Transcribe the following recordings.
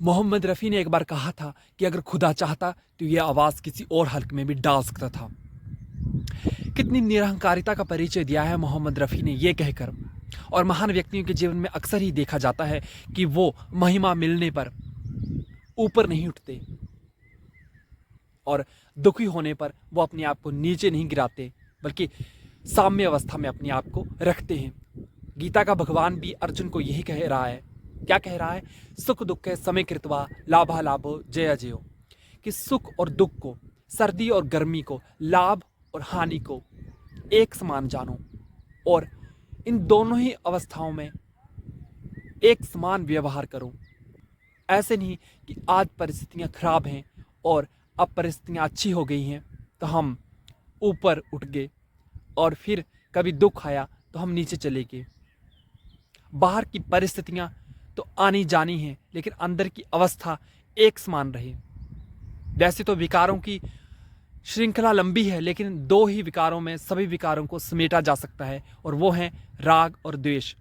मोहम्मद रफ़ी ने एक बार कहा था कि अगर खुदा चाहता तो ये आवाज़ किसी और हल्क में भी डाल सकता था। कितनी निरहंकारिता का परिचय दिया है मोहम्मद रफ़ी ने ये कहकर। और महान व्यक्तियों के जीवन में अक्सर ही देखा जाता है कि वो महिमा मिलने पर ऊपर नहीं उठते और दुखी होने पर वो अपने आप को नीचे नहीं गिराते, बल्कि साम्य अवस्था में अपने आप को रखते हैं। गीता का भगवान भी अर्जुन को यही कह रहा है। क्या कह रहा है? सुख दुख समय कृत्वा लाभा लाभो जय जयो। कि सुख और दुख को, सर्दी और गर्मी को, लाभ और हानि को एक समान जानो और इन दोनों ही अवस्थाओं में एक समान व्यवहार करो। ऐसे नहीं कि आज परिस्थितियां खराब हैं और अब परिस्थितियां अच्छी हो गई हैं तो हम ऊपर उठ गए, और फिर कभी दुख आया तो हम नीचे चले गए। बाहर की परिस्थितियां तो आनी जानी हैं, लेकिन अंदर की अवस्था एक समान रहे। वैसे तो विकारों की श्रृंखला लंबी है, लेकिन दो ही विकारों में सभी विकारों को समेटा जा सकता है, और वो हैं राग और द्वेष।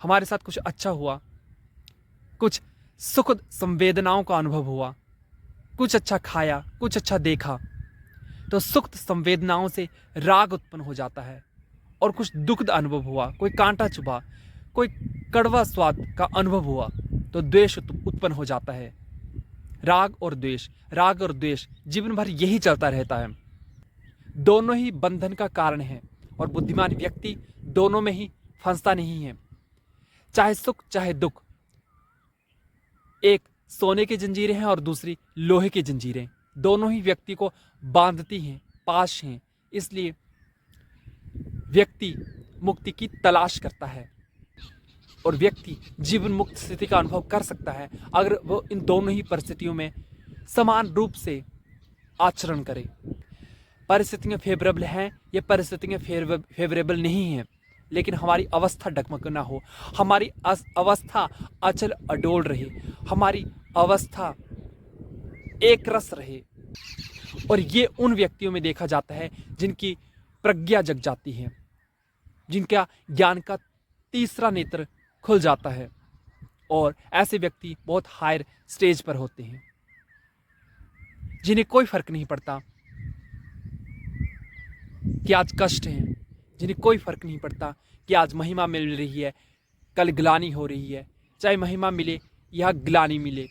हमारे साथ कुछ अच्छा हुआ, कुछ सुखद संवेदनाओं का अनुभव हुआ, कुछ अच्छा खाया, कुछ अच्छा देखा, तो सुखद संवेदनाओं से राग उत्पन्न हो जाता है। और कुछ दुखद अनुभव हुआ, कोई कांटा चुभा, कोई कड़वा स्वाद का अनुभव हुआ, तो द्वेष उत्पन्न हो जाता है। राग और द्वेष जीवन भर यही चलता रहता है। दोनों ही बंधन का कारण है, और बुद्धिमान व्यक्ति दोनों में ही फंसता नहीं है। चाहे सुख चाहे दुख, एक सोने की जंजीरें हैं और दूसरी लोहे की जंजीरें, दोनों ही व्यक्ति को बांधती हैं, पाश हैं। इसलिए व्यक्ति मुक्ति की तलाश करता है, और व्यक्ति जीवन मुक्त स्थिति का अनुभव कर सकता है अगर वो इन दोनों ही परिस्थितियों में समान रूप से आचरण करे। परिस्थितियाँ फेवरेबल हैं, ये परिस्थितियाँ फेवरेबल नहीं हैं, लेकिन हमारी अवस्था डगमग ना हो, हमारी अवस्था अचल अडोल रहे, हमारी अवस्था एक रस रहे। और ये उन व्यक्तियों में देखा जाता है जिनकी प्रज्ञा जग जाती है, जिनका ज्ञान का तीसरा नेत्र खुल जाता है, और ऐसे व्यक्ति बहुत हायर स्टेज पर होते हैं, जिन्हें कोई फर्क नहीं पड़ता कि आज कष्ट है, जिन्हें कोई फर्क नहीं पड़ता कि आज महिमा मिल रही है, कल ग्लानि हो रही है। चाहे महिमा मिले या ग्लानि मिले,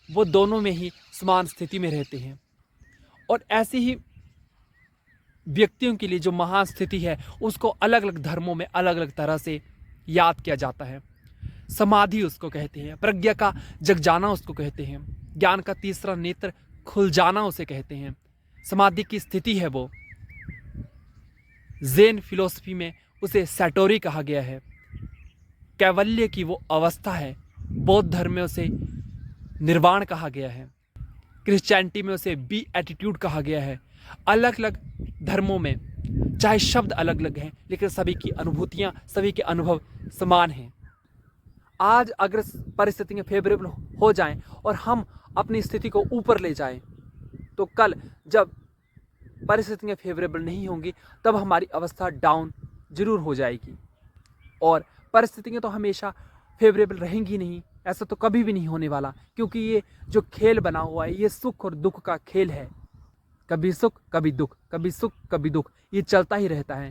वो दोनों में ही समान स्थिति में रहते हैं। और ऐसे ही व्यक्तियों के लिए जो महान स्थिति है, उसको अलग अलग धर्मों में अलग अलग तरह से याद किया जाता है। समाधि उसको कहते हैं, प्रज्ञा का जग जाना उसको कहते हैं, ज्ञान का तीसरा नेत्र खुल जाना उसे कहते हैं। समाधि की स्थिति है वो। ज़ेन फिलोसफी में उसे सैटोरी कहा गया है। कैवल्य की वो अवस्था है। बौद्ध धर्म में उसे निर्वाण कहा गया है। क्रिश्चियनिटी में उसे बी एटीट्यूड कहा गया है। अलग अलग धर्मों में चाहे शब्द अलग अलग हैं, लेकिन सभी की अनुभूतियाँ, सभी के अनुभव समान हैं। आज अगर परिस्थितियाँ फेवरेबल हो जाएं और हम अपनी स्थिति को ऊपर ले जाएं, तो कल जब परिस्थितियाँ फेवरेबल नहीं होंगी तब हमारी अवस्था डाउन जरूर हो जाएगी। और परिस्थितियाँ तो हमेशा फेवरेबल रहेंगी नहीं, ऐसा तो कभी भी नहीं होने वाला, क्योंकि ये जो खेल बना हुआ है, ये सुख और दुख का खेल है। कभी सुख कभी दुख, कभी सुख कभी दुख, ये चलता ही रहता है।